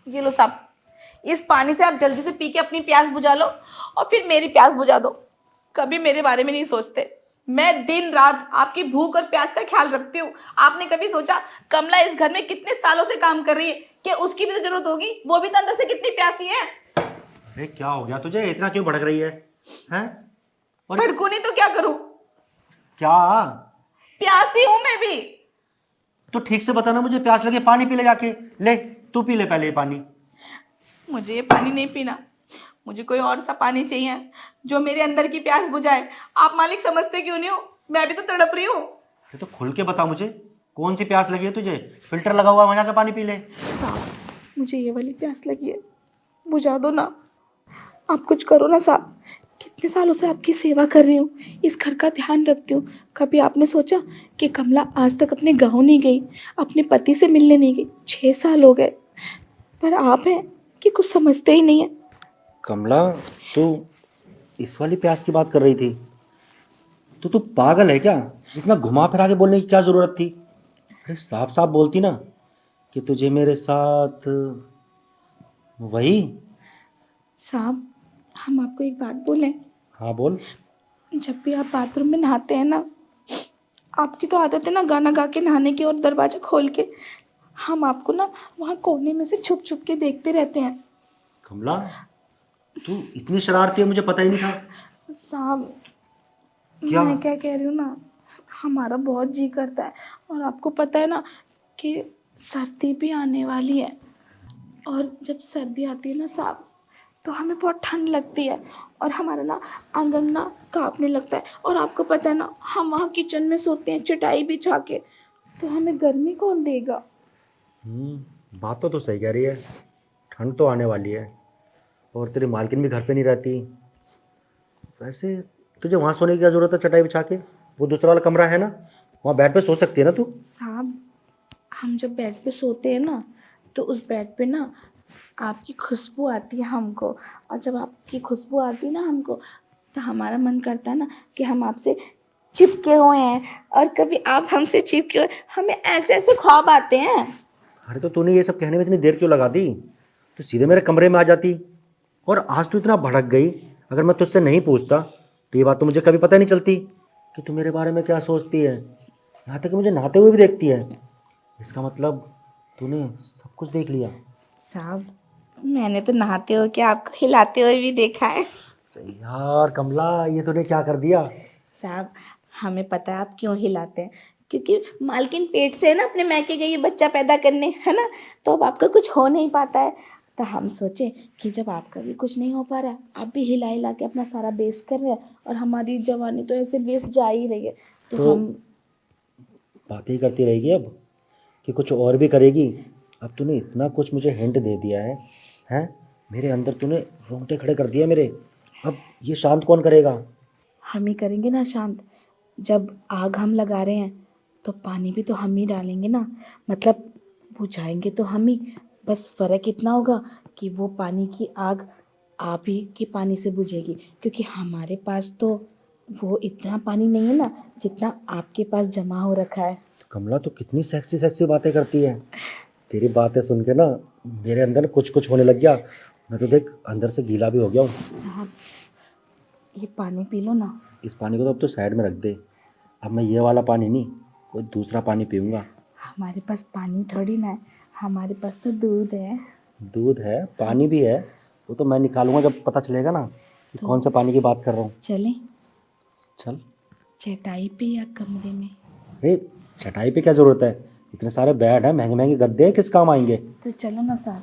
ये लो साहब, इस पानी से आप जल्दी से पी के अपनी प्यास बुझा लो और फिर मेरी प्यास बुझा दो। कभी मेरे बारे में नहीं सोचते। मैं दिन रात आपकी भूख और प्यास का ख्याल रखती हूँ। आपने कभी सोचा कमला इस घर में कितने सालों से काम कर रही है कि उसकी भी तो जरूरत होगी, वो भी तो अंदर से कितनी प्यासी है। अरे क्या हो गया तुझे, इतना क्यों भड़क रही है? हैं? और भड़कू नहीं तो क्या करूं? क्या? प्यासी हूं मैं भी। तो ठीक से बता ना, मुझे प्यास लगे, पानी पी ले जाके। ले, तू पी ले पहले ये पानी। मुझे ये पानी नहीं पीना, मुझे कोई और सा पानी चाहिए जो मेरे अंदर की प्यास बुझाए। आप मालिक समझते क्यों नहीं हो? मैं भी तो तड़प रही हूँ। अरे तो खुल के बता मुझे, कौन सी प्यास लगी है तुझे? फिल्टर लगा हुआ, वहां जाकर पानी पी ले। साहब, मुझे ये वाली प्यास लगी है, बुझा दो ना। आप कुछ करो ना साहब। कितने सालों से आपकी सेवा कर रही हूँ, इस घर का ध्यान रखती हूँ। कभी आपने सोचा कि कमला आज तक अपने गांव नहीं गई, अपने पति से मिलने नहीं गई? 6 साल हो गए, पर आप हैं कि कुछ समझते ही नहीं है। कमला, तू इस वाली प्यास की बात कर रही थी? तो तू पागल है क्या? इतना घुमा फिरा के बोलने की क्या जरूरत थी? अरे साफ साफ बोलती ना कि तुझे मेरे साथ वही। साहब, हम आपको एक बात बोलें? हाँ बोल। जब भी आप बाथरूम में नहाते हैं ना, आपकी तो आदत है ना गाना गा के नहाने की और दरवाजा खोल के। हम आपको ना वहाँ कोने में से छुप छुप के देखते रहते हैं। कमला, तू इतनी शरारती है, मुझे पता ही नहीं था। साहब, क्या? मैं क्या कह रही हूँ ना, हमारा बहुत जी करता है। और आपको पता है ना कि सर्दी भी आने वाली है। और जब सर्दी आती है ना साहब, तो हमें बहुत ठंड लगती है और हमारा ना आंगन ना कांपने लगता है। और आपको पता है ना, हम वहाँ किचन में सोते हैं चटाई बिछा के, तो हमें गर्मी कौन देगा? बात तो तू सही कह रही है। ठंड तो आने वाली है और तेरी मालकिन भी घर पे नहीं रहती। वैसे तुझे वहाँ सोने की क्या ज़रूरत है चटाई बिछा के? वो दूसरा वाला कमरा है ना, वहाँ बेड पे सो सकती है ना तू। साहब, हम जब बेड पे सोते हैं ना, तो उस बेड पे ना आपकी खुशबू आती है हमको। और जब आपकी खुशबू आती है ना हमको, तो हमारा मन करता है ना कि हम आपसे चिपके हुए हैं। और कभी आप हमसे चिपके हुए, हमें ऐसे ऐसे ख्वाब आते हैं। अरे तो तूने ये सब कहने में इतनी देर क्यों लगा दी? तो सीधे मेरे कमरे में आ जाती। और आज तू इतना भड़क गई। अगर मैं तुझसे नहीं पूछता तो ये बात तो मुझे कभी पता नहीं चलती कि तू मेरे बारे में क्या सोचती है। यहाँ तक कि मुझे नहाते हुए भी देखती है। इसका मतलब तूने सब कुछ देख लिया। साहब, मैंने तो नहाते हुए क्या, आपको हिलाते हुए भी देखा है। तो यार कमला, ये तूने क्या कर दिया? साहब, हमें पता है आप क्यों हिलाते हैं, क्योंकि मालकिन पेट से है ना अपने मैके गई है बच्चा पैदा करने, है ना। तो अब आपका कुछ हो नहीं पाता है। तो हम सोचे कि जब आपका भी कुछ नहीं हो पा रहा है, आप भी हिला हिला के अपना सारा बेस कर रहे हैं, और हमारी जवानी तो ऐसे बेस जा ही रही है। तो तो हम बातें ही करती रहेगी अब कि कुछ और भी करेगी? अब तूने इतना कुछ मुझे हिंट दे दिया है। हैं? मेरे अंदर तूने रोंगटे खड़े कर दिए मेरे। अब ये शांत कौन करेगा? हम ही करेंगे ना शांत। जब आग हम लगा रहे हैं, तो पानी भी तो हम ही डालेंगे ना, मतलब बुझाएंगे तो हम ही। बस फर्क इतना होगा कि वो पानी की आग आप ही के पानी से बुझेगी, क्योंकि हमारे पास तो वो इतना पानी नहीं है ना जितना आपके पास जमा हो रखा है। तो कमला, तो कितनी सेक्सी सेक्सी बातें करती है। तेरी बातें सुन के ना मेरे अंदर कुछ कुछ होने लग गया। मैं तो देख अंदर से गीला भी हो गया हूँ। साहब, ये पानी पी लो ना। इस पानी को तो अब तो साइड में रख दे। अब मैं ये वाला पानी नहीं, कोई दूसरा पानी पीऊँगा। हमारे पास पानी थोड़ी ना है, हमारे पास तो दूध है। दूध है, पानी भी है। वो तो मैं निकालूंगा जब पता चलेगा ना कि तो कौन से पानी की बात कर रहा हूँ। चलें चल। चटाई पे या कमरे में? अरे चटाई पे क्या ज़रूरत है? इतने सारे बेड हैं, महंगे महंगे गद्दे हैं, किस काम आएंगे? तो चलो ना साहब।